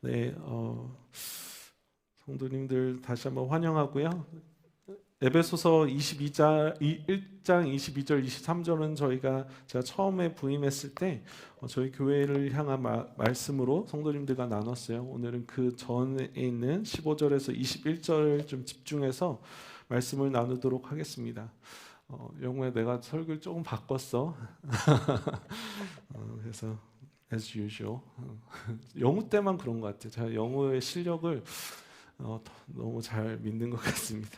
네, 성도님들 다시 한번 환영하고요. 에베소서 1장 22절 23절은 제가 처음에 부임했을 때 저희 교회를 향한 말씀으로 성도님들과 나눴어요. 오늘은 그 전에 있는 15절에서 21절 좀 집중해서 말씀을 나누도록 하겠습니다. 영우야, 내가 설교를 조금 바꿨어. 그래서 as usual. 영우 때만 그런 것 같아요. 제가 영우의 실력을 너무 잘 믿는 것 같습니다.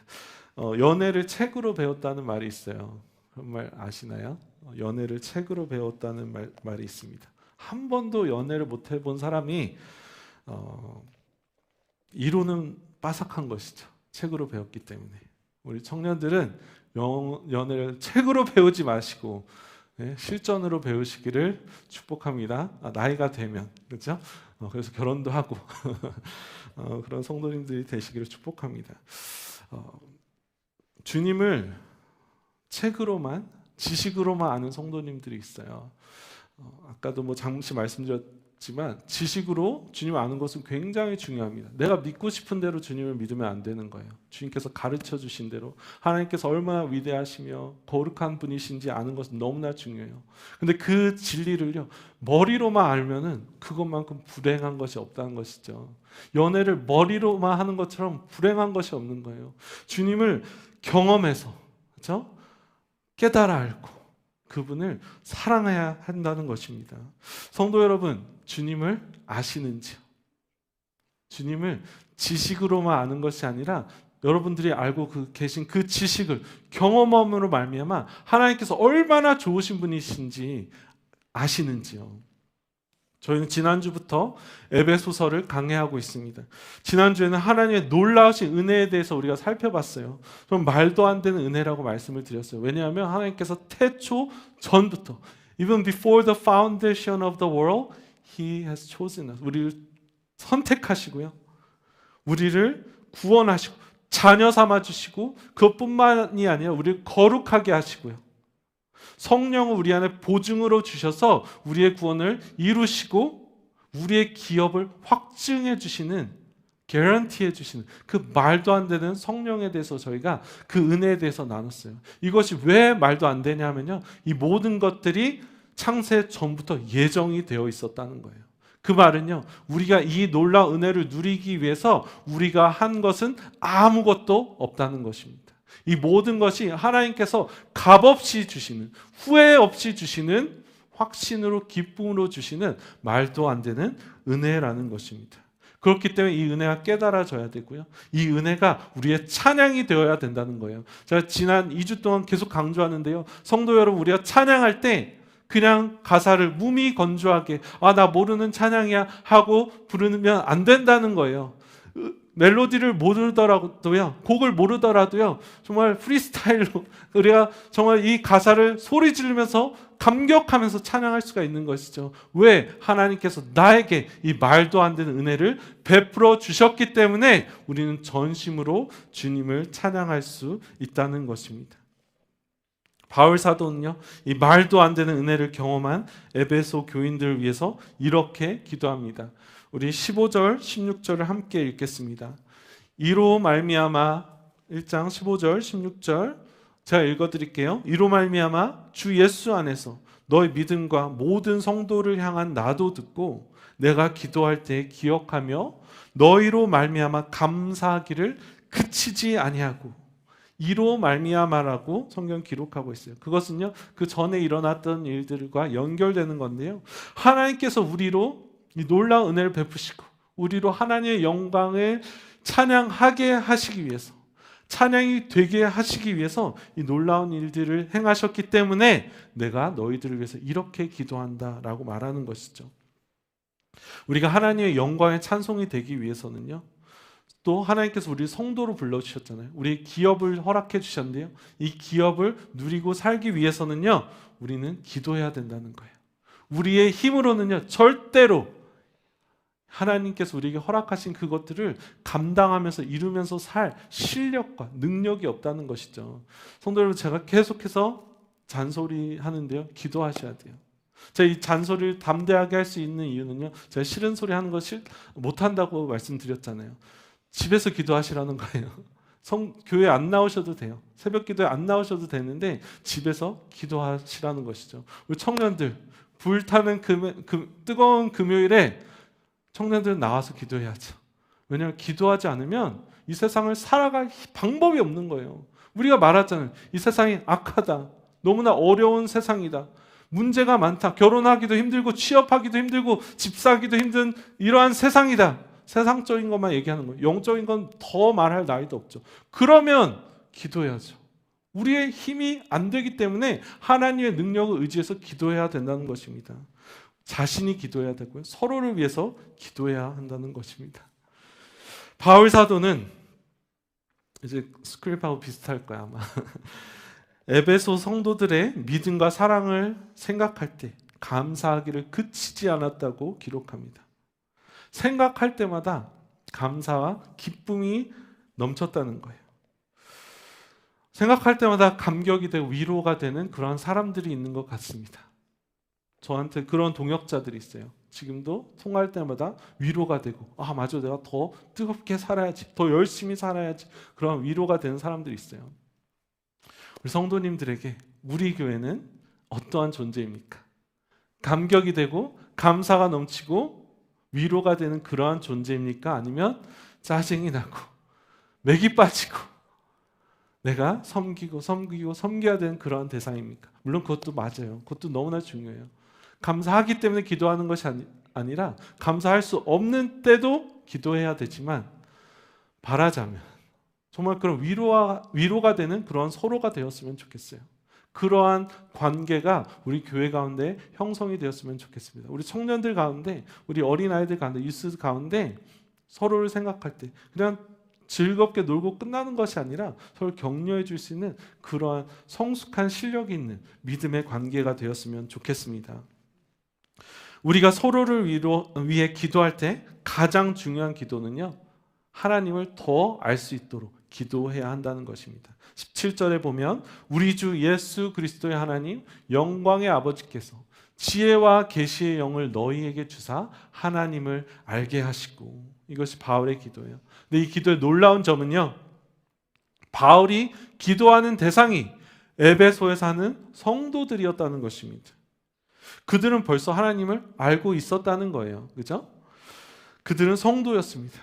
연애를 책으로 배웠다는 말이 있어요. 그런 말 아시나요? 연애를 책으로 배웠다는 말이 있습니다. 한 번도 연애를 못 해본 사람이 이론은 빠삭한 것이죠. 책으로 배웠기 때문에. 우리 청년들은 연애를 책으로 배우지 마시고 실전으로 배우시기를 축복합니다. 나이가 되면, 그렇죠? 그래서 결혼도 하고 그런 성도님들이 되시기를 축복합니다. 주님을 책으로만, 지식으로만 아는 성도님들이 있어요. 아까도 잠시 말씀드렸지만 지식으로 주님을 아는 것은 굉장히 중요합니다. 내가 믿고 싶은 대로 주님을 믿으면 안 되는 거예요. 주님께서 가르쳐 주신 대로, 하나님께서 얼마나 위대하시며 거룩한 분이신지 아는 것은 너무나 중요해요. 근데 그 진리를요, 머리로만 알면은 그것만큼 불행한 것이 없다는 것이죠. 연애를 머리로만 하는 것처럼 불행한 것이 없는 거예요. 주님을 경험해서, 그렇죠? 깨달아 알고 그분을 사랑해야 한다는 것입니다. 성도 여러분, 주님을 아시는지요? 주님을 지식으로만 아는 것이 아니라 여러분들이 알고 계신 그 지식을 경험함으로 말미암아 하나님께서 얼마나 좋으신 분이신지 아시는지요? 저희는 지난주부터 에베소서를 강해하고 있습니다. 지난주에는 하나님의 놀라우신 은혜에 대해서 우리가 살펴봤어요. 좀 말도 안 되는 은혜라고 말씀을 드렸어요. 왜냐하면 하나님께서 태초 전부터, even before the foundation of the world, He has chosen us. 우리를 선택하시고요. 우리를 구원하시고 자녀 삼아주시고 그것뿐만이 아니라 우리를 거룩하게 하시고요. 성령을 우리 안에 보증으로 주셔서 우리의 구원을 이루시고 우리의 기업을 확증해 주시는, 개런티해 주시는 그 말도 안 되는 성령에 대해서 저희가 그 은혜에 대해서 나눴어요. 이것이 왜 말도 안 되냐 하면요, 이 모든 것들이 창세 전부터 예정이 되어 있었다는 거예요. 그 말은요, 우리가 이 놀라운 은혜를 누리기 위해서 우리가 한 것은 아무것도 없다는 것입니다. 이 모든 것이 하나님께서 값없이 주시는, 후회 없이 주시는, 확신으로 기쁨으로 주시는 말도 안 되는 은혜라는 것입니다. 그렇기 때문에 이 은혜가 깨달아져야 되고요. 이 은혜가 우리의 찬양이 되어야 된다는 거예요. 제가 지난 2주 동안 계속 강조하는데요. 성도 여러분, 우리가 찬양할 때 그냥 가사를 무미건조하게 나 모르는 찬양이야 하고 부르면 안 된다는 거예요. 멜로디를 모르더라도요, 곡을 모르더라도요, 정말 프리스타일로 우리가 정말 이 가사를 소리 지르면서 감격하면서 찬양할 수가 있는 것이죠. 왜? 하나님께서 나에게 이 말도 안 되는 은혜를 베풀어 주셨기 때문에 우리는 전심으로 주님을 찬양할 수 있다는 것입니다. 바울 사도는요, 이 말도 안 되는 은혜를 경험한 에베소 교인들을 위해서 이렇게 기도합니다. 우리 15절, 16절을 함께 읽겠습니다. 이로 말미암아, 1장 15절, 16절 제가 읽어드릴게요. 이로 말미암아 주 예수 안에서 너의 믿음과 모든 성도를 향한 나도 듣고 내가 기도할 때 기억하며 너희로 말미암아 감사하기를 그치지 아니하고, 이로 말미암아라고 성경 기록하고 있어요. 그것은요, 그 전에 일어났던 일들과 연결되는 건데요, 하나님께서 우리로 이 놀라운 은혜를 베푸시고 우리로 하나님의 영광을 찬양하게 하시기 위해서, 찬양이 되게 하시기 위해서 이 놀라운 일들을 행하셨기 때문에 내가 너희들을 위해서 이렇게 기도한다라고 말하는 것이죠. 우리가 하나님의 영광의 찬송이 되기 위해서는요, 또 하나님께서 우리 성도로 불러주셨잖아요. 우리 기업을 허락해 주셨는데요, 이 기업을 누리고 살기 위해서는요, 우리는 기도해야 된다는 거예요. 우리의 힘으로는요, 절대로 하나님께서 우리에게 허락하신 그것들을 감당하면서 이루면서 살 실력과 능력이 없다는 것이죠. 성도 여러분, 제가 계속해서 잔소리 하는데요, 기도하셔야 돼요. 제가 이 잔소리를 담대하게 할 수 있는 이유는요, 제가 싫은 소리 하는 거 못한다고 말씀드렸잖아요. 집에서 기도하시라는 거예요. 교회 안 나오셔도 돼요. 새벽 기도에 안 나오셔도 되는데 집에서 기도하시라는 것이죠. 우리 청년들, 불타는 뜨거운 금요일에 청년들은 나와서 기도해야죠. 왜냐하면 기도하지 않으면 이 세상을 살아갈 방법이 없는 거예요. 우리가 말하잖아요. 이 세상이 악하다. 너무나 어려운 세상이다. 문제가 많다. 결혼하기도 힘들고 취업하기도 힘들고 집 사기도 힘든 이러한 세상이다. 세상적인 것만 얘기하는 거예요. 영적인 건 더 말할 나위도 없죠. 그러면 기도해야죠. 우리의 힘이 안 되기 때문에 하나님의 능력을 의지해서 기도해야 된다는 것입니다. 자신이 기도해야 되고요. 서로를 위해서 기도해야 한다는 것입니다. 바울 사도는 이제 스크립하고 비슷할 거야 아마. 에베소 성도들의 믿음과 사랑을 생각할 때 감사하기를 그치지 않았다고 기록합니다. 생각할 때마다 감사와 기쁨이 넘쳤다는 거예요. 생각할 때마다 감격이 되고 위로가 되는 그러한 사람들이 있는 것 같습니다. 저한테 그런 동역자들이 있어요. 지금도 통화할 때마다 위로가 되고 맞아, 내가 더 뜨겁게 살아야지, 더 열심히 살아야지, 그런 위로가 되는 사람들이 있어요. 우리 성도님들에게 우리 교회는 어떠한 존재입니까? 감격이 되고 감사가 넘치고 위로가 되는 그러한 존재입니까? 아니면 짜증이 나고 맥이 빠지고 내가 섬겨야 되는 그러한 대상입니까? 물론 그것도 맞아요. 그것도 너무나 중요해요. 감사하기 때문에 기도하는 것이 아니라 감사할 수 없는 때도 기도해야 되지만, 바라자면 정말 그런 위로가 되는 그런 서로가 되었으면 좋겠어요. 그러한 관계가 우리 교회 가운데 형성이 되었으면 좋겠습니다. 우리 청년들 가운데, 우리 어린아이들 가운데, 유스 가운데 서로를 생각할 때 그냥 즐겁게 놀고 끝나는 것이 아니라 서로 격려해 줄 수 있는 그러한 성숙한 실력이 있는 믿음의 관계가 되었으면 좋겠습니다. 우리가 서로를 위해 기도할 때 가장 중요한 기도는요, 하나님을 더 알 수 있도록 기도해야 한다는 것입니다. 17절에 보면 우리 주 예수 그리스도의 하나님 영광의 아버지께서 지혜와 계시의 영을 너희에게 주사 하나님을 알게 하시고, 이것이 바울의 기도예요. 근데 이 기도의 놀라운 점은요, 바울이 기도하는 대상이 에베소에 사는 성도들이었다는 것입니다. 그들은 벌써 하나님을 알고 있었다는 거예요. 그죠? 그들은 성도였습니다.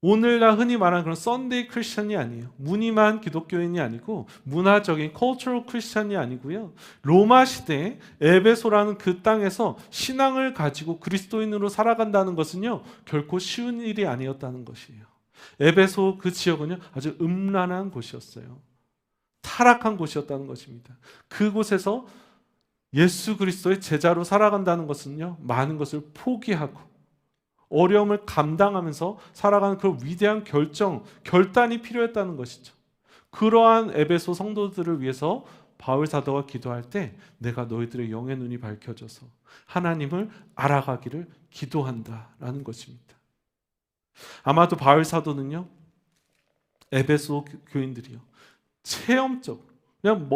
오늘날 흔히 말하는 그런 썬데이 크리스천이 아니에요. 무늬만 기독교인이 아니고 문화적인 cultural 크리스천이 아니고요. 로마 시대에 에베소라는 그 땅에서 신앙을 가지고 그리스도인으로 살아간다는 것은요, 결코 쉬운 일이 아니었다는 것이에요. 에베소 그 지역은요, 아주 음란한 곳이었어요. 타락한 곳이었다는 것입니다. 그곳에서 예수 그리스도의 제자로 살아간다는 것은요, 많은 것을 포기하고 어려움을 감당하면서 살아가는 그런 위대한 결단이 필요했다는 것이죠. 그러한 에베소 성도들을 위해서 바울 사도가 기도할 때 내가 너희들의 영의 눈이 밝혀져서 하나님을 알아가기를 기도한다라는 것입니다. 아마도 바울 사도는요, 에베소 교인들이요, 체험적으로, 그냥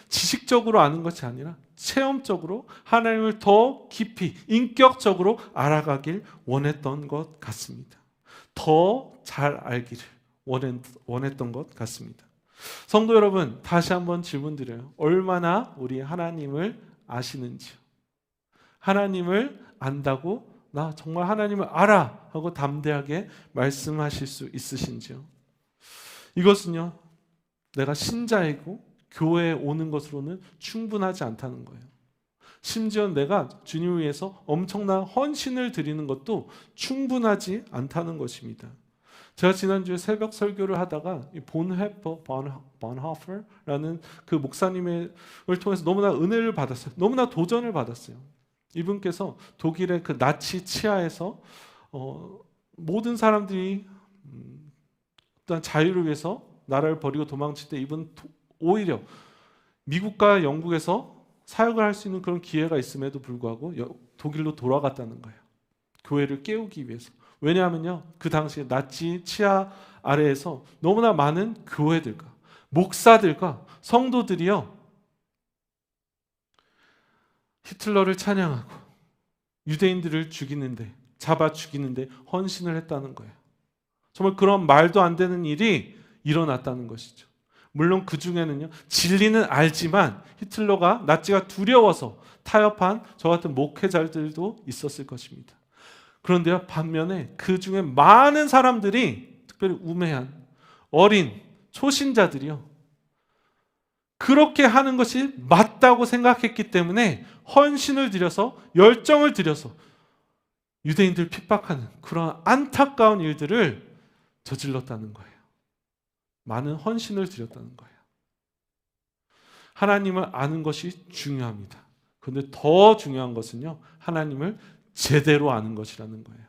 지식적으로 아는 것이 아니라 체험적으로 하나님을 더 깊이 인격적으로 알아가길 원했던 것 같습니다. 더 잘 알기를 원했던 것 같습니다. 성도 여러분, 다시 한번 질문 드려요. 얼마나 우리 하나님을 아시는지요? 하나님을 안다고 나 정말 하나님을 알아 하고 담대하게 말씀하실 수 있으신지요? 이것은요, 내가 신자이고 교회에 오는 것으로는 충분하지 않다는 거예요. 심지어 내가 주님을 위해서 엄청난 헌신을 드리는 것도 충분하지 않다는 것입니다. 제가 지난주에 새벽 설교를 하다가 본호퍼라는 그 목사님을 통해서 너무나 은혜를 받았어요. 너무나 도전을 받았어요. 이분께서 독일의 그 나치 치하에서 모든 사람들이 어떤 자유를 위해서 나라를 버리고 도망칠 때 이분 오히려 미국과 영국에서 사역을 할 수 있는 그런 기회가 있음에도 불구하고 독일로 돌아갔다는 거예요. 교회를 깨우기 위해서. 왜냐하면요, 그 당시에 나치 치하 아래에서 너무나 많은 교회들과 목사들과 성도들이요, 히틀러를 찬양하고 유대인들을 죽이는데, 잡아 죽이는데 헌신을 했다는 거예요. 정말 그런 말도 안 되는 일이 일어났다는 것이죠. 물론 그 중에는요, 진리는 알지만 히틀러가, 나치가 두려워서 타협한 저 같은 목회자들도 있었을 것입니다. 그런데요, 반면에 그 중에 많은 사람들이, 특별히 우매한 어린 초신자들이요, 그렇게 하는 것이 맞다고 생각했기 때문에 헌신을 들여서, 열정을 들여서 유대인들 핍박하는 그런 안타까운 일들을 저질렀다는 거예요. 많은 헌신을 드렸다는 거예요. 하나님을 아는 것이 중요합니다. 그런데 더 중요한 것은요, 하나님을 제대로 아는 것이라는 거예요.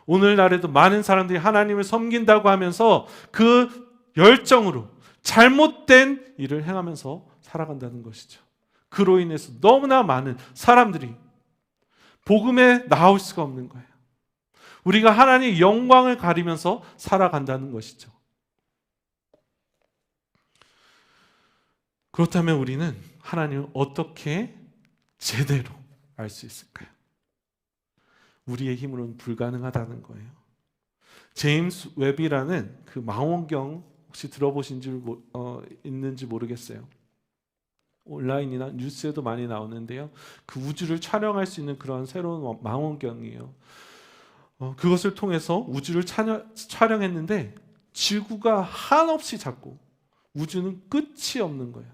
오늘날에도 많은 사람들이 하나님을 섬긴다고 하면서 그 열정으로 잘못된 일을 행하면서 살아간다는 것이죠. 그로 인해서 너무나 많은 사람들이 복음에 나올 수가 없는 거예요. 우리가 하나님의 영광을 가리면서 살아간다는 것이죠. 그렇다면 우리는 하나님을 어떻게 제대로 알 수 있을까요? 우리의 힘으로는 불가능하다는 거예요. 제임스 웹이라는 그 망원경, 혹시 들어보신 줄 있는지 모르겠어요. 온라인이나 뉴스에도 많이 나오는데요, 그 우주를 촬영할 수 있는 그런 새로운 망원경이에요. 그것을 통해서 우주를 촬영했는데 지구가 한없이 작고 우주는 끝이 없는 거예요.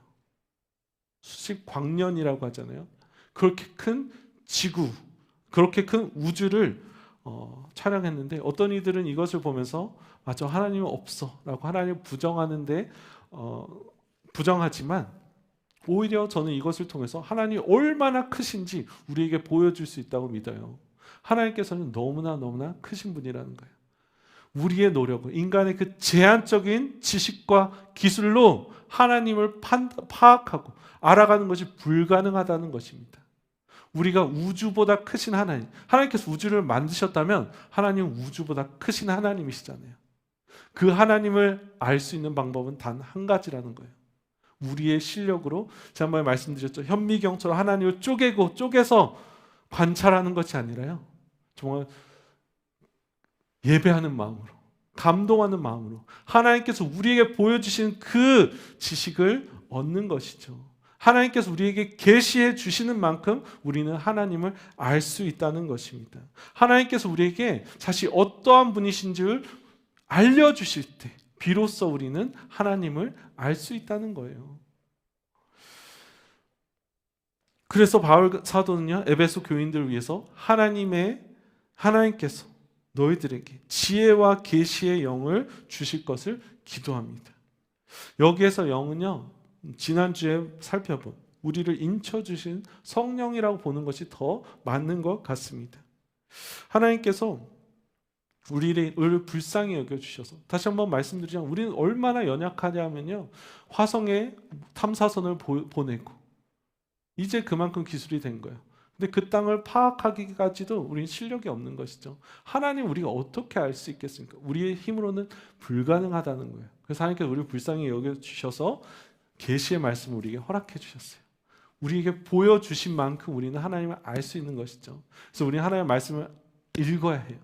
수십 광년이라고 하잖아요. 그렇게 큰 지구, 그렇게 큰 우주를 촬영했는데, 어떤 이들은 이것을 보면서 맞아, 하나님은 없어 라고 하나님을 부정하는데 부정하지만, 오히려 저는 이것을 통해서 하나님이 얼마나 크신지 우리에게 보여줄 수 있다고 믿어요. 하나님께서는 너무나 크신 분이라는 거예요. 우리의 노력은, 인간의 그 제한적인 지식과 기술로 하나님을 파악하고 알아가는 것이 불가능하다는 것입니다. 우리가 우주보다 크신 하나님, 하나님께서 우주를 만드셨다면 하나님은 우주보다 크신 하나님이시잖아요. 그 하나님을 알 수 있는 방법은 단 한 가지라는 거예요. 우리의 실력으로, 지난번에 말씀드렸죠, 현미경처럼 하나님을 쪼개서 관찰하는 것이 아니라요, 정말 예배하는 마음으로, 감동하는 마음으로 하나님께서 우리에게 보여주신 그 지식을 얻는 것이죠. 하나님께서 우리에게 계시해 주시는 만큼 우리는 하나님을 알 수 있다는 것입니다. 하나님께서 우리에게 자신이 어떠한 분이신지를 알려주실 때 비로소 우리는 하나님을 알 수 있다는 거예요. 그래서 바울 사도는요, 에베소 교인들을 위해서 하나님께서 너희들에게 지혜와 계시의 영을 주실 것을 기도합니다. 여기에서 영은요, 지난주에 살펴본 우리를 인쳐주신 성령이라고 보는 것이 더 맞는 것 같습니다. 하나님께서 우리를 불쌍히 여겨주셔서, 다시 한번 말씀드리자면 우리는 얼마나 연약하냐면요, 화성에 탐사선을 보내고 이제 그만큼 기술이 된 거예요. 근데 그 땅을 파악하기까지도 우리는 실력이 없는 것이죠. 하나님 우리가 어떻게 알 수 있겠습니까? 우리의 힘으로는 불가능하다는 거예요. 그래서 하나님께서 우리를 불쌍히 여겨주셔서 계시의 말씀을 우리에게 허락해 주셨어요. 우리에게 보여주신 만큼 우리는 하나님을 알 수 있는 것이죠. 그래서 우리는 하나님의 말씀을 읽어야 해요.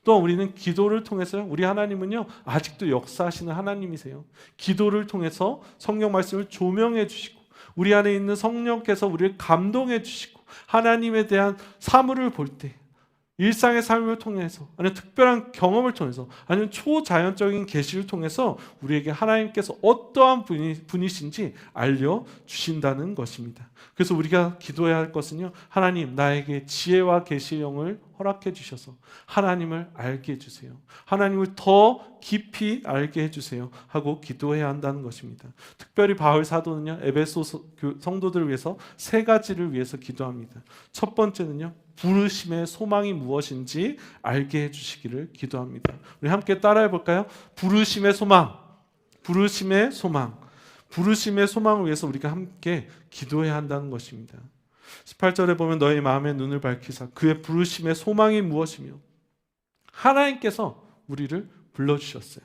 또 우리는 기도를 통해서, 우리 하나님은요 아직도 역사하시는 하나님이세요. 기도를 통해서 성경 말씀을 조명해 주시고, 우리 안에 있는 성령께서 우리를 감동해 주시고, 하나님에 대한 사물을 볼 때, 일상의 삶을 통해서, 아니면 특별한 경험을 통해서, 아니면 초자연적인 계시를 통해서 우리에게 하나님께서 어떠한 분이신지 알려주신다는 것입니다. 그래서 우리가 기도해야 할 것은요, 하나님 나에게 지혜와 계시의 영을 허락해 주셔서 하나님을 알게 해주세요. 하나님을 더 깊이 알게 해주세요 하고 기도해야 한다는 것입니다. 특별히 바울 사도는요, 에베소 성도들을 위해서 세 가지를 위해서 기도합니다. 첫 번째는요, 부르심의 소망이 무엇인지 알게 해주시기를 기도합니다. 우리 함께 따라해 볼까요? 부르심의 소망, 부르심의 소망, 부르심의 소망을 위해서 우리가 함께 기도해야 한다는 것입니다. 18절에 보면 너희 마음의 눈을 밝히사 그의 부르심의 소망이 무엇이며, 하나님께서 우리를 불러주셨어요.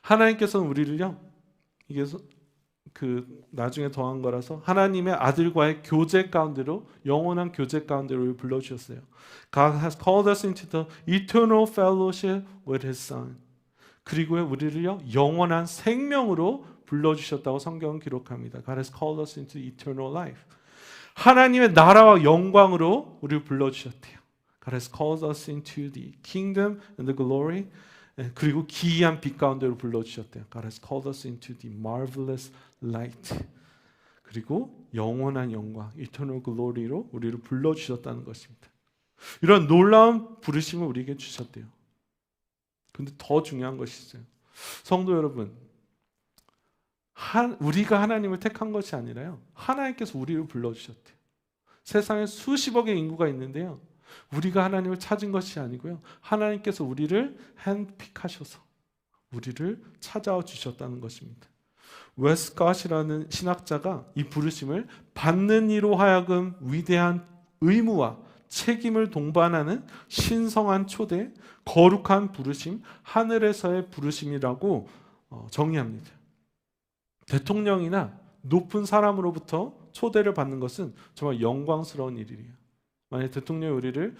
하나님께서는 우리를요, 이게 나중에 더한 거라서 하나님의 아들과의 교제 가운데로, 영원한 교제 가운데로 불러주셨어요. God has called us into the eternal fellowship with His Son. 그리고 우리를요 영원한 생명으로 불러주셨다고 성경은 기록합니다. God has called us into eternal life. 하나님의 나라와 영광으로 우리를 불러주셨대요. God has called us into the kingdom and the glory. 그리고 기이한 빛 가운데로 불러주셨대요. God has called us into the marvelous light. 그리고 영원한 영광, eternal glory로 우리를 불러주셨다는 것입니다. 이런 놀라운 부르심을 우리에게 주셨대요. 근데 더 중요한 것이 있어요. 성도 여러분, 우리가 하나님을 택한 것이 아니라요, 하나님께서 우리를 불러주셨대요. 세상에 수십억의 인구가 있는데요, 우리가 하나님을 찾은 것이 아니고요, 하나님께서 우리를 핸드픽하셔서 우리를 찾아와 주셨다는 것입니다. 웨스컷이라는 신학자가 이 부르심을 받는 이로 하여금 위대한 의무와 책임을 동반하는 신성한 초대, 거룩한 부르심, 하늘에서의 부르심이라고 정의합니다. 대통령이나 높은 사람으로부터 초대를 받는 것은 정말 영광스러운 일이에요. 만약 대통령이 우리를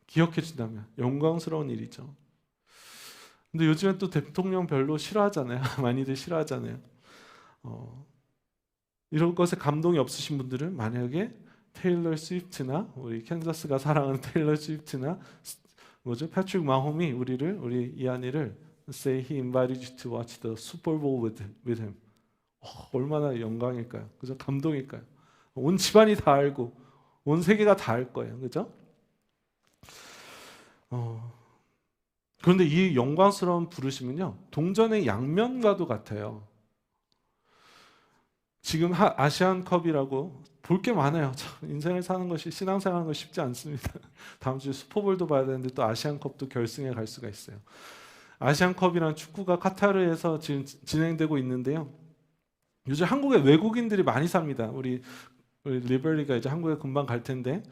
기억해 준다면 영광스러운 일이죠. 근데 요즘엔 또 대통령 별로 싫어하잖아요. 많이들 싫어하잖아요. 이런 것에 감동이 없으신 분들은 만약에 테일러 스위프트나 우리 캔자스가 사랑하는 테일러 스위프트나 패트릭 마홈이 우리 이한이를 say he invited you to watch the Super Bowl with him. 얼마나 영광일까요? 그죠? 감동일까요? 온 집안이 다 알고 온 세계가 다 알 거예요. 그죠? 그런데 이 영광스러운 부르심은요, 동전의 양면과도 같아요. 지금 아시안컵이라고 볼 게 많아요. 참, 인생을 사는 것이, 신앙생활 하는 것이 쉽지 않습니다. 다음 주에 슈퍼볼도 봐야 되는데 또 아시안컵도 결승에 갈 수가 있어요. 아시안컵이라는 축구가 카타르에서 지금 진행되고 있는데요. 요즘 한국에 외국인들이 많이 삽니다. 우리 리벨리가 이제 한국에 금방 갈 텐데,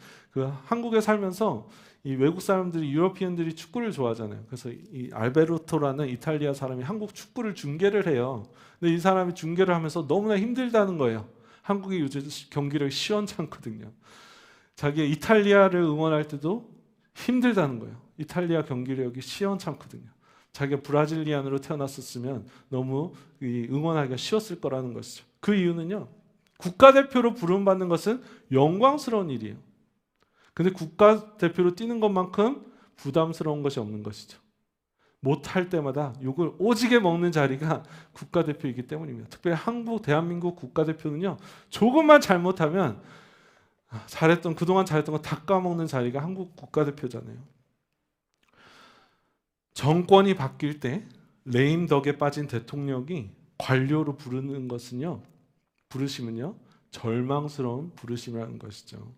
한국에 살면서 이 외국 사람들이, 유러피언들이 축구를 좋아하잖아요. 그래서 이 알베르토라는 이탈리아 사람이 한국 축구를 중계를 해요. 근데 이 사람이 중계를 하면서 너무나 힘들다는 거예요. 한국이 요즘 경기력이 시원찮거든요. 자기 이탈리아를 응원할 때도 힘들다는 거예요. 이탈리아 경기력이 시원찮거든요. 자기가 브라질리안으로 태어났었으면 너무 응원하기가 쉬웠을 거라는 것이죠. 그 이유는요, 국가대표로 부름받는 것은 영광스러운 일이에요. 근데 국가대표로 뛰는 것만큼 부담스러운 것이 없는 것이죠. 못할 때마다 욕을 오지게 먹는 자리가 국가대표이기 때문입니다. 특별히 대한민국 국가대표는요, 조금만 잘못하면 그동안 잘했던 거 다 까먹는 자리가 한국 국가대표잖아요. 정권이 바뀔 때 레임덕에 빠진 대통령이 관료로 부르심은요, 절망스러운 부르심이라는 것이죠.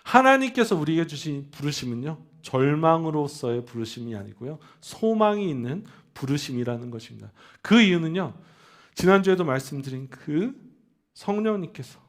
하나님께서 우리에게 주신 부르심은요, 절망으로서의 부르심이 아니고요, 소망이 있는 부르심이라는 것입니다. 그 이유는요, 지난주에도 말씀드린 그 성령님께서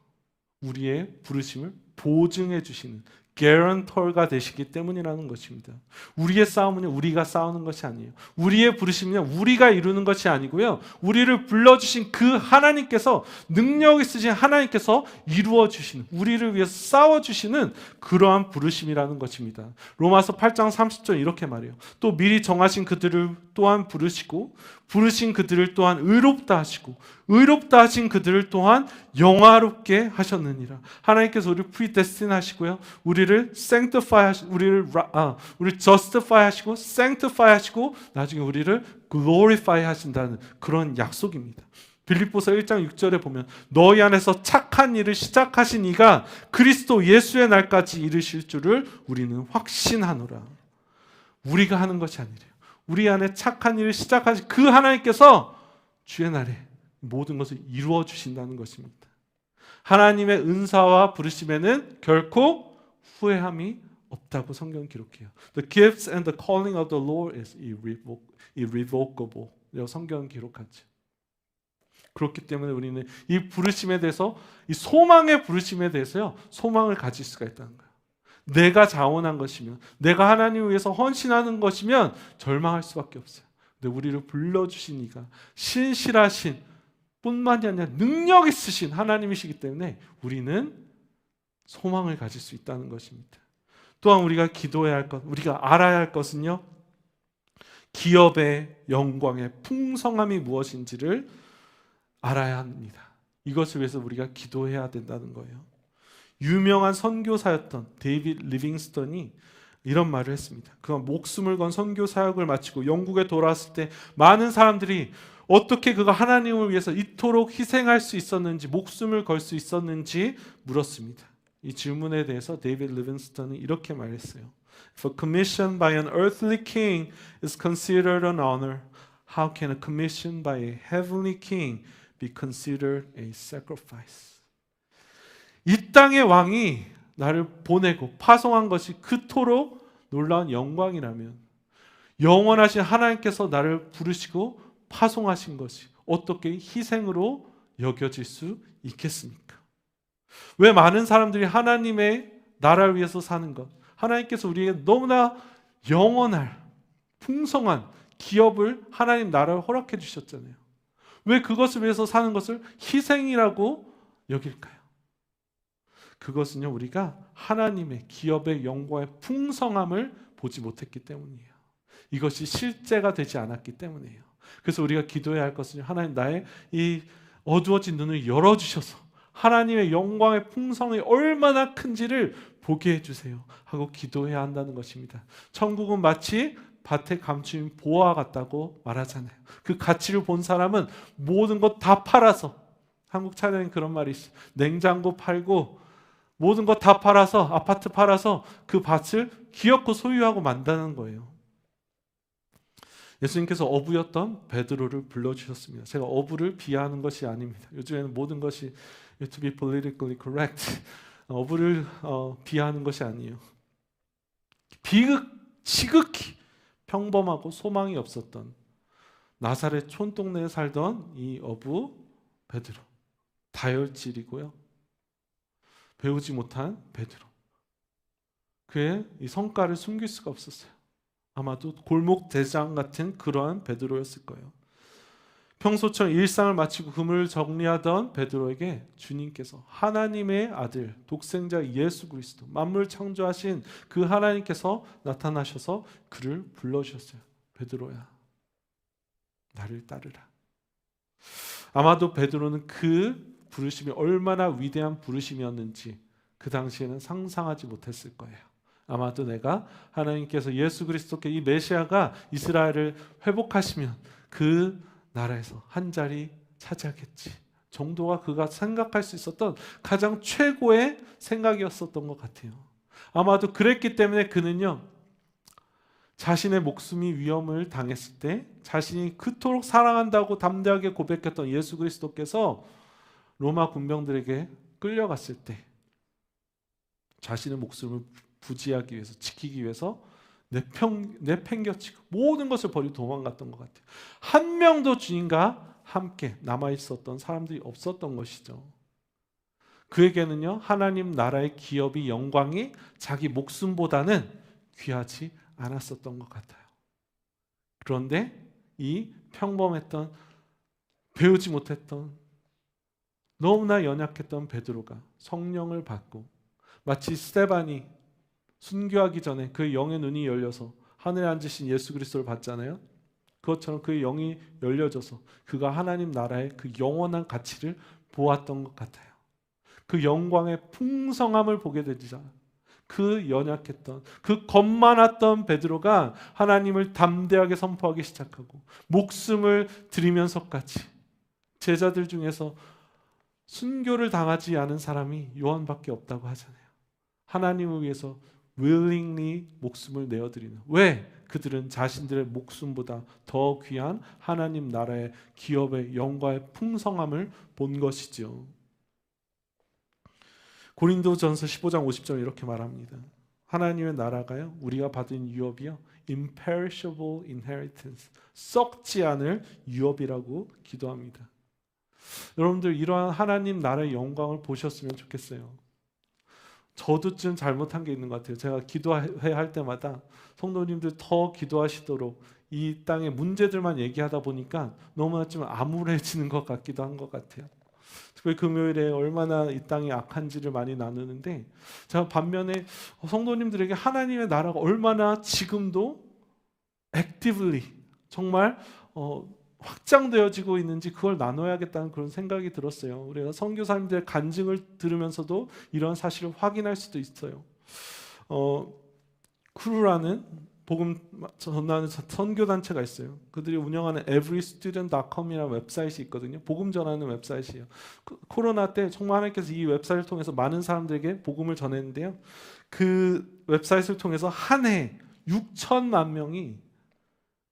우리의 부르심을 보증해 주시는 guarantor가 되시기 때문이라는 것입니다. 우리의 싸움은 우리가 싸우는 것이 아니에요. 우리의 부르심은 우리가 이루는 것이 아니고요, 우리를 불러주신 그 하나님께서, 능력 있으신 하나님께서 이루어주시는, 우리를 위해서 싸워주시는 그러한 부르심이라는 것입니다. 로마서 8장 30절 이렇게 말해요. 또 미리 정하신 그들을 또한 부르시고, 부르신 그들을 또한 의롭다 하시고, 의롭다 하신 그들을 또한 영화롭게 하셨느니라. 하나님께서 우리를 predestined 하시고요, 우리를 sanctify 하시고, 우리를 justify 하시고, sanctify 하시고, 나중에 우리를 glorify 하신다는 그런 약속입니다. 빌립보서 1장 6절에 보면 너희 안에서 착한 일을 시작하신 이가 그리스도 예수의 날까지 이르실 줄을 우리는 확신하노라. 우리가 하는 것이 아니래요. 우리 안에 착한 일을 시작하신 그 하나님께서 주의 날에 모든 것을 이루어 주신다는 것입니다. 하나님의 은사와 부르심에는 결코 후회함이 없다고 성경은 기록해요. The gifts and the calling of the Lord is irrevocable. 성경은 기록하죠. 그렇기 때문에 우리는 이 부르심에 대해서, 이 소망의 부르심에 대해서요, 소망을 가질 수가 있다는 거예요. 내가 자원한 것이면, 내가 하나님을 위해서 헌신하는 것이면 절망할 수밖에 없어요. 근데 우리를 불러주신 이가 신실하신 뿐만이 아니라 능력 있으신 하나님이시기 때문에 우리는 소망을 가질 수 있다는 것입니다. 또한 우리가 기도해야 할 것, 우리가 알아야 할 것은요, 기업의 영광의 풍성함이 무엇인지를 알아야 합니다. 이것을 위해서 우리가 기도해야 된다는 거예요. 유명한 선교사였던 데이빗 리빙스턴이 이런 말을 했습니다. 그가 목숨을 건 선교 사역을 마치고 영국에 돌아왔을 때 많은 사람들이 어떻게 그가 하나님을 위해서 이토록 희생할 수 있었는지, 목숨을 걸 수 있었는지 물었습니다. 이 질문에 대해서 데이빗 리빙스턴이 이렇게 말했어요. If a commission by an earthly king is considered an honor, how can a commission by a heavenly king be considered a sacrifice? 이 땅의 왕이 나를 보내고 파송한 것이 그토록 놀라운 영광이라면 영원하신 하나님께서 나를 부르시고 파송하신 것이 어떻게 희생으로 여겨질 수 있겠습니까? 왜 많은 사람들이 하나님의 나라를 위해서 사는 것, 하나님께서 우리에게 너무나 영원할 풍성한 기업을 하나님 나라를 허락해 주셨잖아요. 왜 그것을 위해서 사는 것을 희생이라고 여길까요? 그것은요, 우리가 하나님의 기업의 영광의 풍성함을 보지 못했기 때문이에요. 이것이 실제가 되지 않았기 때문이에요. 그래서 우리가 기도해야 할 것은 하나님, 나의 이 어두워진 눈을 열어주셔서 하나님의 영광의 풍성이 얼마나 큰지를 보게 해주세요 하고 기도해야 한다는 것입니다. 천국은 마치 밭에 감추인 보화 같다고 말하잖아요. 그 가치를 본 사람은 모든 것 다 팔아서, 한국 찬양에 그런 말이 있어요. 냉장고 팔고 모든 것 다 팔아서, 아파트 팔아서 그 밭을 기업고 소유하고 만다는 거예요. 예수님께서 어부였던 베드로를 불러주셨습니다. 제가 어부를 비하하는 것이 아닙니다. 요즘에는 모든 것이 to be politically correct, 어부를 비하하는 것이 아니에요. 지극히 평범하고 소망이 없었던 나사렛 촌동네에 살던 이 어부 베드로, 다혈질이고요, 배우지 못한 베드로, 그의 이 성과를 숨길 수가 없었어요. 아마도 골목 대장 같은 그러한 베드로였을 거예요. 평소처럼 일상을 마치고 그물을 정리하던 베드로에게 주님께서, 하나님의 아들 독생자 예수 그리스도, 만물 창조하신 그 하나님께서 나타나셔서 그를 불러주셨어요. 베드로야, 나를 따르라. 아마도 베드로는 그 부르심이 얼마나 위대한 부르심이었는지 그 당시에는 상상하지 못했을 거예요. 아마도 내가 하나님께서 예수 그리스도께 이 메시아가 이스라엘을 회복하시면 그 나라에서 한 자리 차지하겠지 정도가 그가 생각할 수 있었던 가장 최고의 생각이었었던 것 같아요. 아마도 그랬기 때문에 그는요, 자신의 목숨이 위험을 당했을 때 자신이 그토록 사랑한다고 담대하게 고백했던 예수 그리스도께서 로마 군병들에게 끌려갔을 때 자신의 목숨을 부지하기 위해서, 지키기 위해서 내팽겨치고 모든 것을 버리고 도망갔던 것 같아요. 한 명도 주님과 함께 남아있었던 사람들이 없었던 것이죠. 그에게는요, 하나님 나라의 기업이, 영광이 자기 목숨보다는 귀하지 않았었던 것 같아요. 그런데 이 평범했던, 배우지 못했던, 너무나 연약했던 베드로가 성령을 받고, 마치 스데반이 순교하기 전에 그의 영의 눈이 열려서 하늘에 앉으신 예수 그리스도를 봤잖아요. 그것처럼 그의 영이 열려져서 그가 하나님 나라의 그 영원한 가치를 보았던 것 같아요. 그 영광의 풍성함을 보게 되자 그 연약했던, 그 겁 많았던 베드로가 하나님을 담대하게 선포하기 시작하고, 목숨을 드리면서까지, 제자들 중에서 순교를 당하지 않은 사람이 요한밖에 없다고 하잖아요. 하나님을 위해서 willingly 목숨을 내어드리는. 왜? 그들은 자신들의 목숨보다 더 귀한 하나님 나라의 기업의 영광의 풍성함을 본 것이죠. 고린도전서 15장 50절 이렇게 말합니다. 하나님의 나라가요, 우리가 받은 유업이요, imperishable inheritance, 썩지 않을 유업이라고 기도합니다. 여러분들 이러한 하나님 나라의 영광을 보셨으면 좋겠어요. 저도 좀 잘못한 게 있는 것 같아요. 제가 기도회 할 때마다 성도님들 더 기도하시도록 이 땅의 문제들만 얘기하다 보니까 너무나 좀 암울해지는 것 같기도 한 것 같아요. 특별히 금요일에 얼마나 이 땅이 악한지를 많이 나누는데, 제가 반면에 성도님들에게 하나님의 나라가 얼마나 지금도 actively 정말 확장되어지고 있는지 그걸 나눠야겠다는 그런 생각이 들었어요. 우리가 선교사님들의 간증을 들으면서도 이런 사실을 확인할 수도 있어요. 크루라는 복음 전하는 선교단체가 있어요. 그들이 운영하는 everystudent.com이라는 웹사이트이 있거든요. 복음 전하는 웹사이트이에요. 코로나 때 정말 하나님께서 이 웹사이트를 통해서 많은 사람들에게 복음을 전했는데요. 그 웹사이트를 통해서 한 해 6천만 명이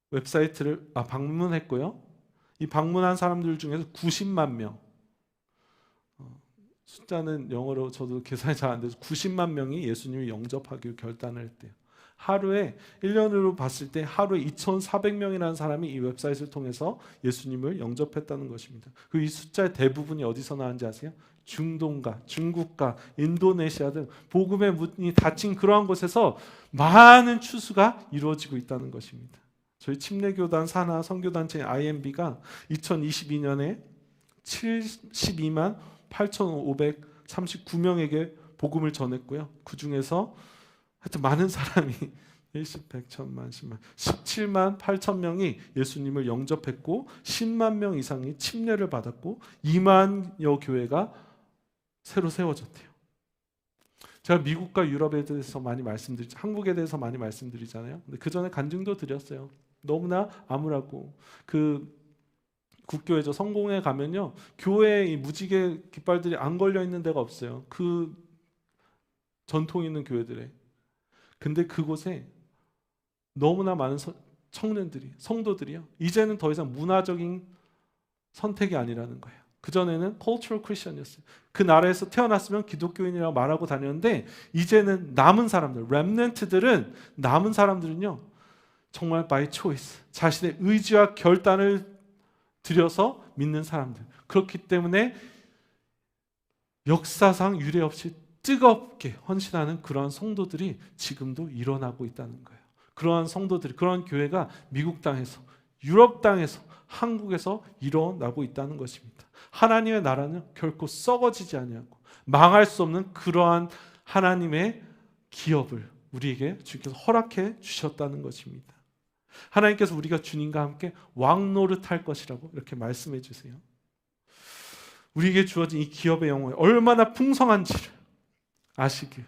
웹사이트를 방문했고요. 이 방문한 사람들 중에서 90만 명, 숫자는 영어로 저도 계산이 잘 안 돼서 90만 명이 예수님을 영접하기로 결단을 했대요. 하루에 1년으로 봤을 때 하루에 2,400명이라는 사람이 이 웹사이트를 통해서 예수님을 영접했다는 것입니다. 그 이 숫자의 대부분이 어디서 나왔는지 아세요? 중동과 중국과 인도네시아 등 복음의 문이 닫힌 그러한 곳에서 많은 추수가 이루어지고 있다는 것입니다. 저희 침례교단 산하 선교단체 IMB가 2022년에 72만 8,539명에게 복음을 전했고요. 그 중에서 하여튼 많은 사람이 1십, 100, 1000만, 10만, 17만 8천 명이 예수님을 영접했고 10만 명 이상이 침례를 받았고 2만여 교회가 새로 세워졌대요. 제가 미국과 유럽에 대해서 많이 말씀드리죠. 한국에 대해서 많이 말씀드리잖아요. 근데 그 전에 간증도 드렸어요. 너무나 암울하고 그 국교회죠. 성공회 가면요, 교회에 이 무지개 깃발들이 안 걸려 있는 데가 없어요. 그 전통 있는 교회들에. 근데 그곳에 너무나 많은 청년들이, 성도들이요, 이제는 더 이상 문화적인 선택이 아니라는 거예요. 그전에는 cultural Christian이었어요. 그 나라에서 태어났으면 기독교인이라고 말하고 다녔는데 이제는 남은 사람들, 렘넌트들은, 남은 사람들은요 정말 by choice, 자신의 의지와 결단을 들여서 믿는 사람들. 그렇기 때문에 역사상 유례 없이 뜨겁게 헌신하는 그러한 성도들이 지금도 일어나고 있다는 거예요. 그러한 성도들이, 그러한 교회가 미국 땅에서, 유럽 땅에서, 한국에서 일어나고 있다는 것입니다. 하나님의 나라는 결코 썩어지지 아니하고 망할 수 없는 그러한 하나님의 기업을 우리에게 주께서 허락해 주셨다는 것입니다. 하나님께서 우리가 주님과 함께 왕노릇할 것이라고 이렇게 말씀해 주세요. 우리에게 주어진 이 기업의 영혼이 얼마나 풍성한지를 아시길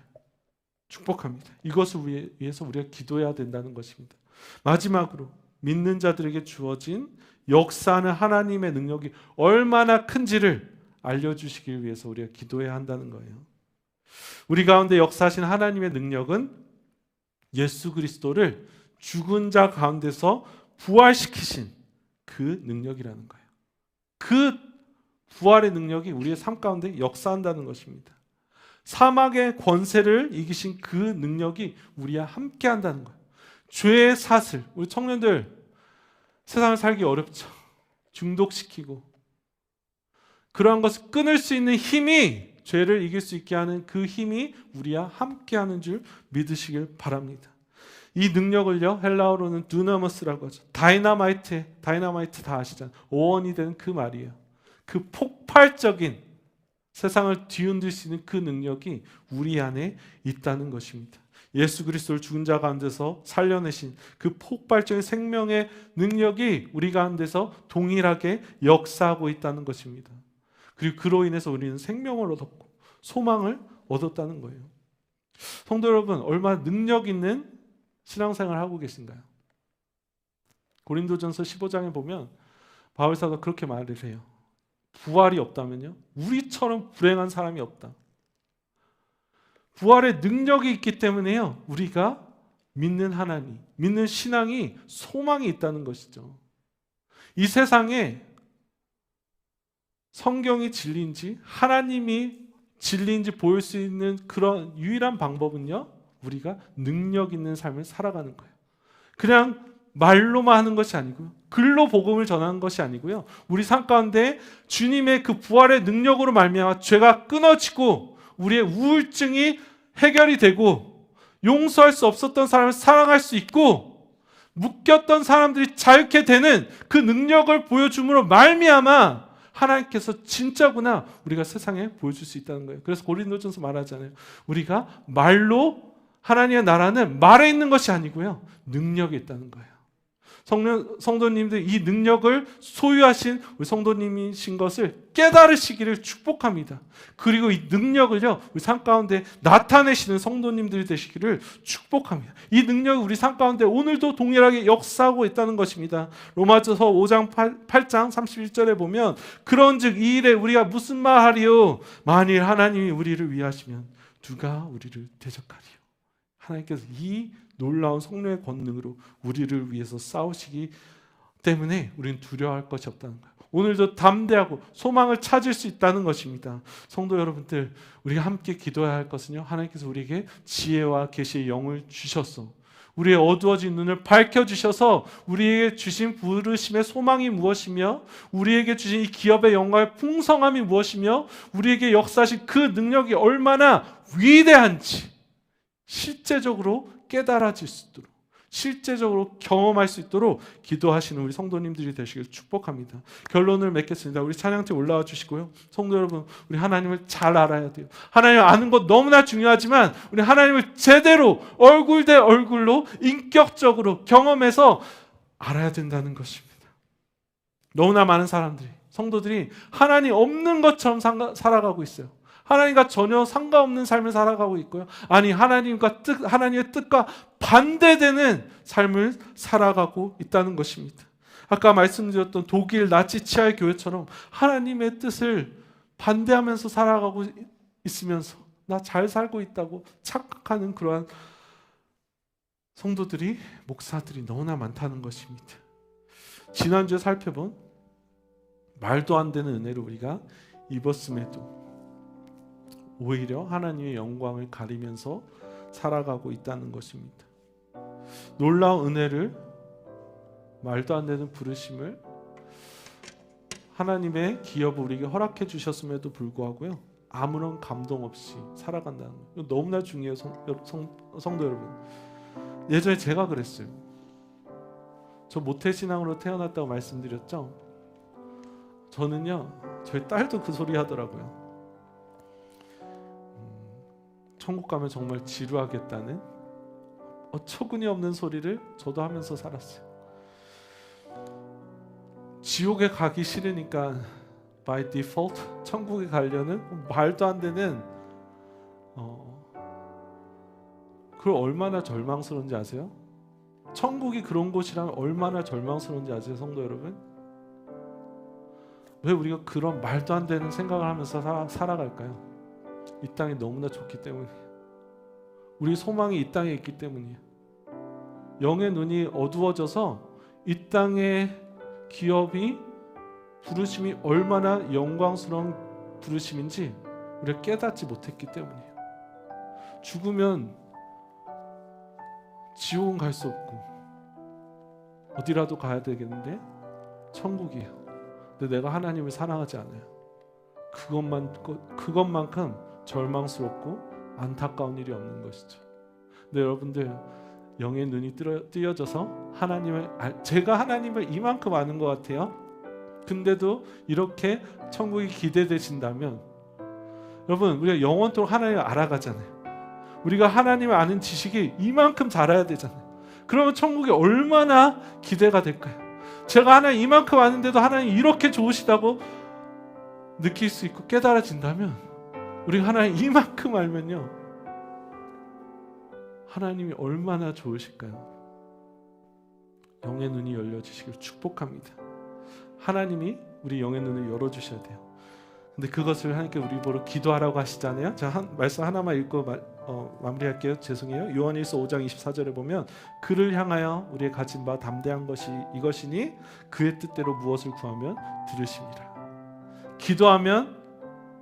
축복합니다. 이것을 위해서 우리가 기도해야 된다는 것입니다. 마지막으로 믿는 자들에게 주어진 역사하는 하나님의 능력이 얼마나 큰지를 알려주시길 위해서 우리가 기도해야 한다는 거예요. 우리 가운데 역사하신 하나님의 능력은 예수 그리스도를 죽은 자 가운데서 부활시키신 그 능력이라는 거예요. 그 부활의 능력이 우리의 삶 가운데 역사한다는 것입니다. 사막의 권세를 이기신 그 능력이 우리와 함께 한다는 거예요. 죄의 사슬, 우리 청년들 세상을 살기 어렵죠. 중독시키고 그러한 것을 끊을 수 있는 힘이, 죄를 이길 수 있게 하는 그 힘이 우리와 함께 하는 줄 믿으시길 바랍니다. 이 능력을요, 헬라어로는 두나머스라고 하죠. 다이나마이트 다 아시잖아요. 오원이 되는 그 말이에요. 그 폭발적인 세상을 뒤흔들 수 있는 그 능력이 우리 안에 있다는 것입니다. 예수 그리스도를 죽은 자 가운데서 살려내신 그 폭발적인 생명의 능력이 우리 가운데서 동일하게 역사하고 있다는 것입니다. 그리고 그로 인해서 우리는 생명을 얻었고 소망을 얻었다는 거예요. 성도 여러분, 얼마나 능력 있는 신앙생활을 하고 계신가요? 고린도전서 15장에 보면 바울 사도가 그렇게 말을 해요. 부활이 없다면요, 우리처럼 불행한 사람이 없다. 부활의 능력이 있기 때문에요, 우리가 믿는 하나님, 믿는 신앙이 소망이 있다는 것이죠. 이 세상에 성경이 진리인지 하나님이 진리인지 보일 수 있는 그런 유일한 방법은요, 우리가 능력 있는 삶을 살아가는 거예요. 그냥 말로만 하는 것이 아니고요, 글로 복음을 전하는 것이 아니고요, 우리 삶 가운데 주님의 그 부활의 능력으로 말미암아 죄가 끊어지고 우리의 우울증이 해결이 되고 용서할 수 없었던 사람을 사랑할 수 있고 묶였던 사람들이 자유케 되는 그 능력을 보여줌으로 말미암아 하나님께서 진짜구나 우리가 세상에 보여줄 수 있다는 거예요. 그래서 고린도전서 말하잖아요. 우리가 말로 하나님의 나라는 말에 있는 것이 아니고요, 능력에 있다는 거예요. 성도님들 이 능력을 소유하신 우리 성도님이신 것을 깨달으시기를 축복합니다. 그리고 이 능력을요 우리 삶 가운데 나타내시는 성도님들이 되시기를 축복합니다. 이 능력이 우리 삶 가운데 오늘도 동일하게 역사하고 있다는 것입니다. 로마서서 5장 8장 31절에 보면 그런즉 이 일에 우리가 무슨 말하리요? 만일 하나님이 우리를 위하시면 누가 우리를 대적하리요? 하나님께서 이 놀라운 성령의 권능으로 우리를 위해서 싸우시기 때문에 우리는 두려워할 것이 없다는 거예요. 오늘도 담대하고 소망을 찾을 수 있다는 것입니다. 성도 여러분들, 우리가 함께 기도해야 할 것은요, 하나님께서 우리에게 지혜와 계시의 영을 주셔서 우리의 어두워진 눈을 밝혀주셔서 우리에게 주신 부르심의 소망이 무엇이며 우리에게 주신 이 기업의 영광의 풍성함이 무엇이며 우리에게 역사하신 그 능력이 얼마나 위대한지 실제적으로 깨달아질 수 있도록, 실제적으로 경험할 수 있도록 기도하시는 우리 성도님들이 되시길 축복합니다. 결론을 맺겠습니다. 우리 찬양팀 올라와 주시고요. 성도 여러분, 우리 하나님을 잘 알아야 돼요. 하나님 아는 것 너무나 중요하지만 우리 하나님을 제대로 얼굴 대 얼굴로 인격적으로 경험해서 알아야 된다는 것입니다. 너무나 많은 사람들이, 성도들이 하나님 없는 것처럼 살아가고 있어요. 하나님과 전혀 상관없는 삶을 살아가고 있고요. 아니 하나님의 뜻과 반대되는 삶을 살아가고 있다는 것입니다. 아까 말씀드렸던 독일 나치 치하의 교회처럼 하나님의 뜻을 반대하면서 살아가고 있으면서 나 잘 살고 있다고 착각하는 그러한 성도들이, 목사들이 너무나 많다는 것입니다. 지난주에 살펴본 말도 안 되는 은혜를 우리가 입었음에도 오히려 하나님의 영광을 가리면서 살아가고 있다는 것입니다. 놀라운 은혜를, 말도 안 되는 부르심을 하나님의 기업을 우리에게 허락해 주셨음에도 불구하고요, 아무런 감동 없이 살아간다는 거, 너무나 중요해요. 성도 여러분, 예전에 제가 그랬어요. 저 모태신앙으로 태어났다고 말씀드렸죠. 저는요, 저희 딸도 그 소리 하더라고요. 천국 가면 정말 지루하겠다는 어처구니 없는 소리를 저도 하면서 살았어요. 지옥에 가기 싫으니까 by default 천국에 가려는 말도 안 되는, 그걸 얼마나 절망스러운지 아세요? 천국이 그런 곳이라면 얼마나 절망스러운지 아세요, 성도 여러분? 왜 우리가 그런 말도 안 되는 생각을 하면서 살아갈까요? 이 땅이 너무나 좋기 때문이에요. 우리 소망이 이 땅에 있기 때문이에요. 영의 눈이 어두워져서 이 땅의 기업이, 부르심이 얼마나 영광스러운 부르심인지 우리가 깨닫지 못했기 때문이에요. 죽으면 지옥은 갈 수 없고 어디라도 가야 되겠는데 천국이에요. 근데 내가 하나님을 사랑하지 않아요. 그것만큼 절망스럽고 안타까운 일이 없는 것이죠. 근데 여러분들, 영의 눈이 띄어져서 제가 하나님을 이만큼 아는 것 같아요. 근데도 이렇게 천국이 기대되신다면, 여러분, 우리가 영원토록 하나님을 알아가잖아요. 우리가 하나님을 아는 지식이 이만큼 자라야 되잖아요. 그러면 천국이 얼마나 기대가 될까요? 제가 하나님 이만큼 아는데도 하나님 이렇게 좋으시다고 느낄 수 있고 깨달아진다면, 우리가 하나님 이만큼 알면요, 하나님이 얼마나 좋으실까요? 영의 눈이 열려지시길 축복합니다. 하나님이 우리 영의 눈을 열어주셔야 돼요. 근데 그것을 하나님께 우리 보러 기도하라고 하시잖아요. 자, 말씀 하나만 읽고 마무리할게요. 죄송해요. 요한일서 5장 24절에 보면 그를 향하여 우리의 가진 바 담대한 것이 이것이니 그의 뜻대로 무엇을 구하면 들으심이라. 기도하면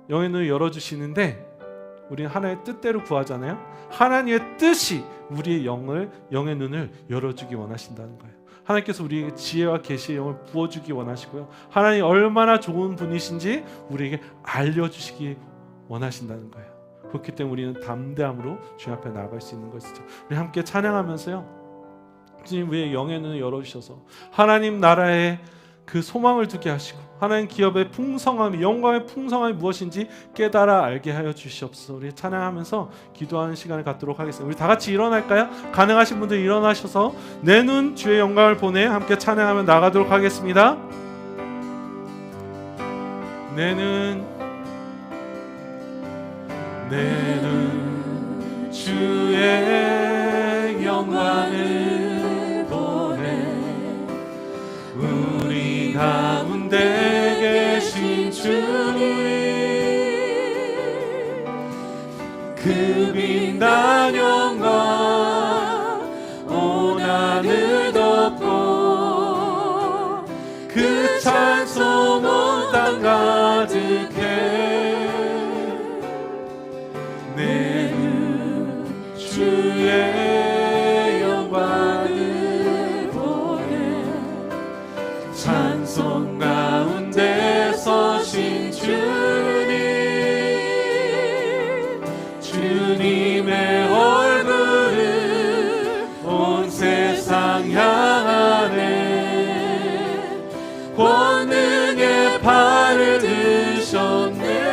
영의 눈을 열어주시는데 우리는 하나님의 뜻대로 구하잖아요. 하나님의 뜻이 우리의 영의 눈을 열어주기 원하신다는 거예요. 하나님께서 우리에게 지혜와 계시의 영을 부어주기 원하시고요, 하나님 얼마나 좋은 분이신지 우리에게 알려주시기 원하신다는 거예요. 그렇기 때문에 우리는 담대함으로 주님 앞에 나아갈 수 있는 것이죠. 우리 함께 찬양하면서요, 주님 우리의 영의 눈을 열어주셔서 하나님 나라에 그 소망을 두게 하시고 하나님 기업의 풍성함이, 영광의 풍성함이 무엇인지 깨달아 알게 하여 주시옵소서. 우리 찬양하면서 기도하는 시간을 갖도록 하겠습니다. 우리 다 같이 일어날까요? 가능하신 분들 일어나셔서 내 눈 주의 영광을 보내 함께 찬양하며 나가도록 하겠습니다. 내 눈 주의 영광을 보내 우리 가운데 계신 주님 그 빛난 영광 온 하늘 덮고 그 찬송 온 땅 가득해 내 눈 주의 영광을 보내 찬송 가운데 서신 주님의 얼굴을 온 세상 향하네 권능의 팔을 드셨네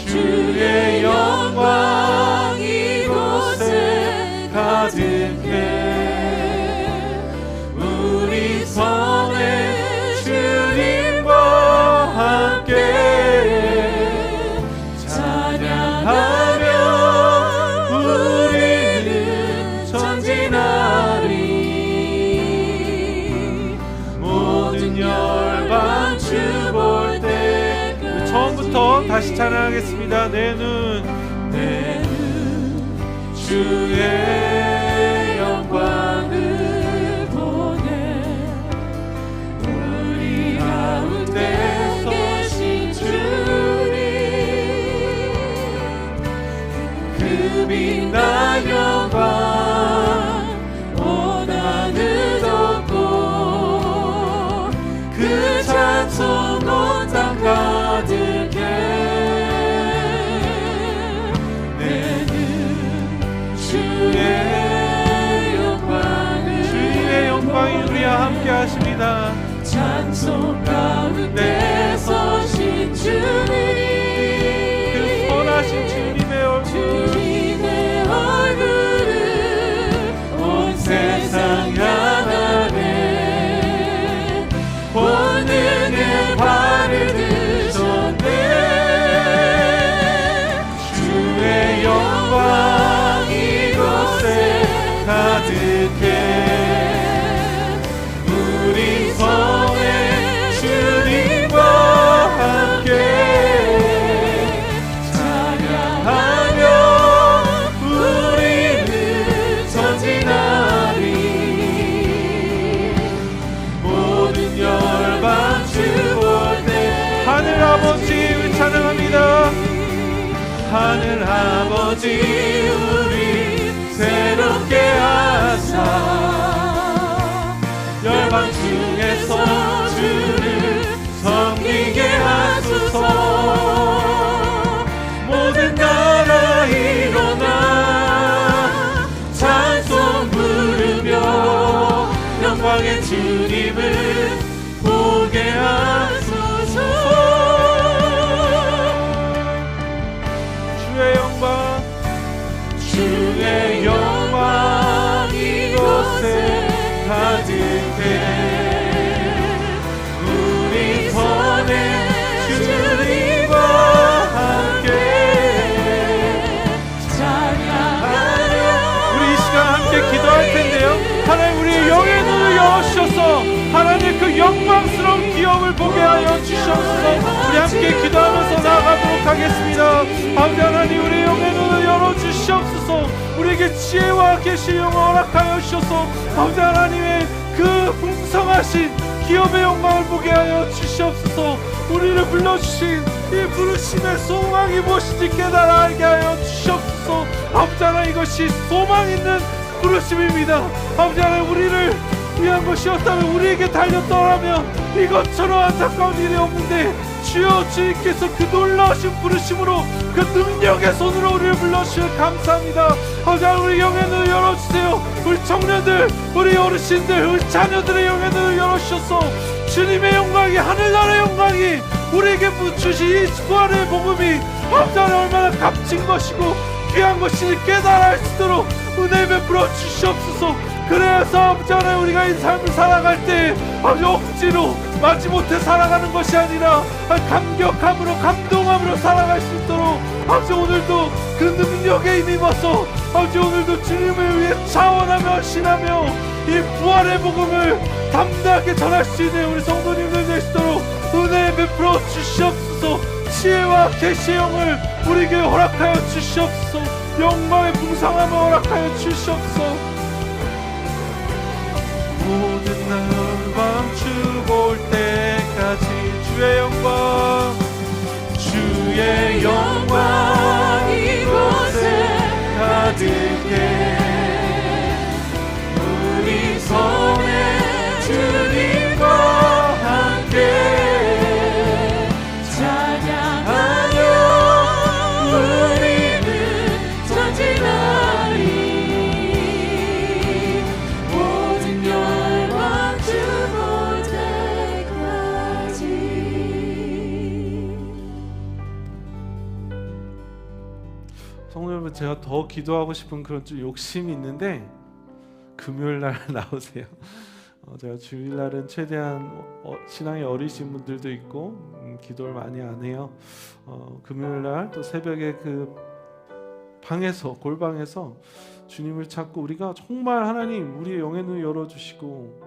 주의 영광 이곳에 가득해 우리 성에 주님과 함께 찬양하며 우리는 전진하리 모든 열방 주 볼 때 처음부터 다시 찬양하겠습니다. 내 눈 주의 영광을 보내 우리 가운데 계신 주님 그 빛난 영광 온 하늘 덮고 그 찬송 온 땅 가득해 주의 영광이 우리와 함께 하십니다. 찬송 가운데 서신 주님 그 선하신 주님의 얼굴을 온 세상 향하네 권능의 발을 드셨네 주의 영광 이곳에 가득해 우리 성에 주님과 함께 찬양하며 우리는 전진하리 모든 열방 주 볼 때 하늘 아버지 찬양합니다. 하늘 아버지 우리 새롭게 하사 열방 중에서 주를 섬기게 하소서 모든 나라 일어나 찬송 부르며 영광의 주님을 보게 하소서 주의 영광 이곳에 가득해 우리 손에 주님과 함께 찬양하며 우리 이 시간 함께 기도할 텐데요 하나님 우리의 영의 눈을 열어주셔서 하나님 그 영광스러운 기업을 보게 하여 주시옵소서 우리 함께 기도하면서 나아가도록 하겠습니다. 아버지 하나님 우리의 영의 눈을 열어주시옵소서 우리에게 지혜와 계시 영을 허락하여 주셔서 아버지 하나님의 그 풍성하신 기업의 영광을 보게 하여 주시옵소서 우리를 불러주신 이 부르심의 소망이 무엇인지 깨달아 알게 하여 주시옵소서 아버지 하나님 이것이 소망 있는 부르심입니다. 아버지 하나님 우리를 위한 것이었다면 우리에게 달렸더라면 이것처럼 안타까운 일이 없는데, 주여 주님께서 그 놀라우신 부르심으로 그 능력의 손으로 우리를 불러주시면 감사합니다. 하나님, 우리 영의 눈을 열어주세요. 우리 청년들, 우리 어르신들, 우리 자녀들의 영의 눈을 열어주셔서 주님의 영광이, 하늘나라의 영광이 우리에게 주신 이 부활의 복음이 하나님 얼마나 값진 것이고 귀한 것인지 깨달을 수 있도록 은혜 베풀어 주시옵소서. 그래서 하나님, 우리가 이 삶을 살아갈 때 억지로 마지못해 살아가는 것이 아니라 감격함으로, 감동함으로 살아갈 수 있도록 오늘도 그 능력에 힘입어서 오늘도 주님을 위해 차원하며 신하며 이 부활의 복음을 담대하게 전할 수 있는 우리 성도님들 되시도록 은혜 베풀어 주시옵소서. 지혜와 계시의 영을 우리에게 허락하여 주시옵소서. 영광의 풍성함을 허락하여 주시옵소서. 모든 영광 주 볼 때까지 주의 영광, 주의 영광 이곳에 가득해. 우리 손에 주님과 함께 찬양하며 우리는 전진하리. 모든 영광 주 볼 때까지. 성도 여러분, 제가 더 기도하고 싶은 그런 좀 욕심이 있는데 금요일날 나오세요. 제가 주일날은 최대한 신앙이 어리신 분들도 있고 기도를 많이 안 해요. 금요일날 또 새벽에 그 방에서, 골방에서 주님을 찾고 우리가 정말 하나님 우리의 영의 눈을 열어주시고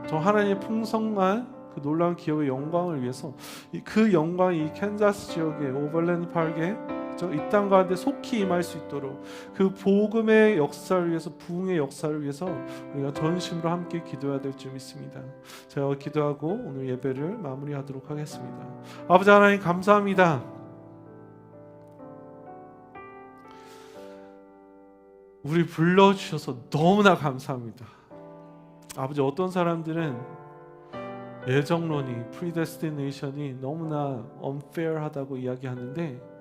저 하나님의 풍성한 그 놀라운 기업의 영광을 위해서 그 영광이 이 캔자스 지역의 오버랜드 파크에 이 땅 가운데 속히 임할 수 있도록 그 복음의 역사를 위해서, 부흥의 역사를 위해서 우리가 전심으로 함께 기도해야 될 줄 믿습니다. 제가 기도하고 오늘 예배를 마무리하도록 하겠습니다. 아버지 하나님, 감사합니다. 우리 불러주셔서 너무나 감사합니다. 아버지, 어떤 사람들은 예정론이, predestination이 너무나 unfair하다고 이야기하는데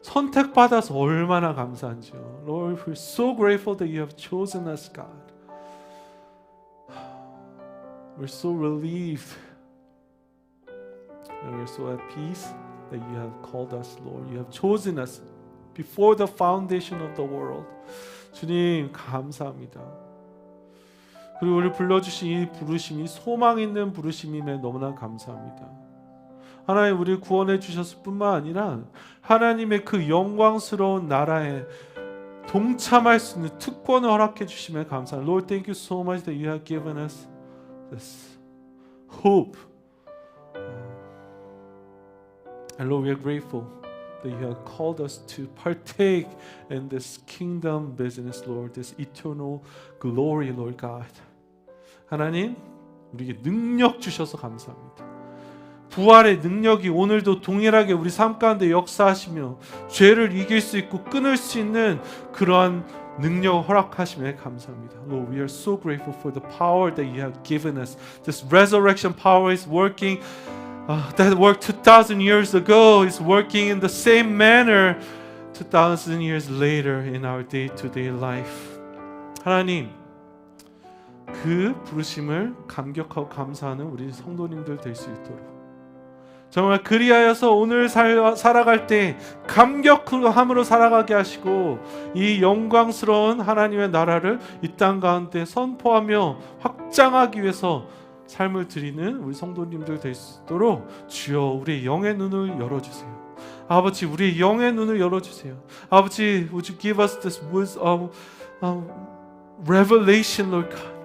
선택받아서 얼마나 감사한지요. Lord, we're so grateful that you have chosen us, God. We're so relieved and we're so at peace that you have called us, Lord. You have chosen us before the foundation of the world. 주님, 감사합니다. 그리고 우리를 불러주신 이 부르심이 소망 있는 부르심임에 너무나 감사합니다. 하나님, 우리를 구원해 주셨을 뿐만 아니라 하나님의 그 영광스러운 나라에 동참할 수 있는 특권을 허락해 주심에 감사합니다. Lord, thank you so much that you have given us this hope. And Lord, we are grateful that you have called us to partake in this kingdom business, Lord, this eternal glory, Lord God. 하나님, 우리에게 능력 주셔서 감사합니다. 부활의 능력이 오늘도 동일하게 우리 삶 가운데 역사하시며 죄를 이길 수 있고 끊을 수 있는 그러한 능력을 허락하심에 감사합니다. Lord, we are so grateful for the power that you have given us. This resurrection power is working, that worked 2,000 years ago is working in the same manner 2,000 years later in our day-to-day life. 하나님, 그 부르심을 감격하고 감사하는 우리 성도님들 될 수 있도록 정말 그리하여서 오늘 살아갈 때 감격함으로 살아가게 하시고 이 영광스러운 하나님의 나라를 이 땅 가운데 선포하며 확장하기 위해서 삶을 드리는 우리 성도님들 될 수 있도록 주여 우리의 영의 눈을 열어주세요. 아버지, 우리의 영의 눈을 열어주세요. 아버지, would you give us this revelation, Lord God?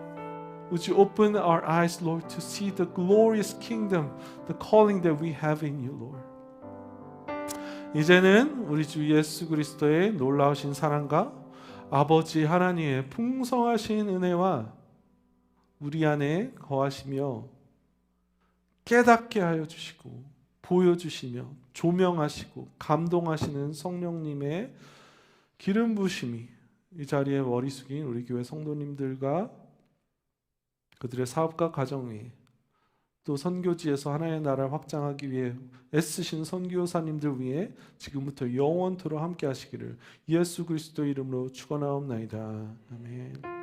Would you open our eyes, Lord, to see the glorious kingdom, the calling that we have in you, Lord. 이제는 우리 주 예수 그리스도의 놀라우신 사랑과 아버지 하나님의 풍성하신 은혜와 우리 안에 거하시며 깨닫게 하여 주시고 보여주시며 조명하시고 감동하시는 성령님의 기름 부으심이 이 자리에 머리 숙인 우리 교회 성도님들과 그들의 사업과 가정 위에 또 선교지에서 하나님의 나라를 확장하기 위해 애쓰신 선교사님들 위해 지금부터 영원토록 함께 하시기를 예수 그리스도 이름으로 축원하옵나이다. 아멘.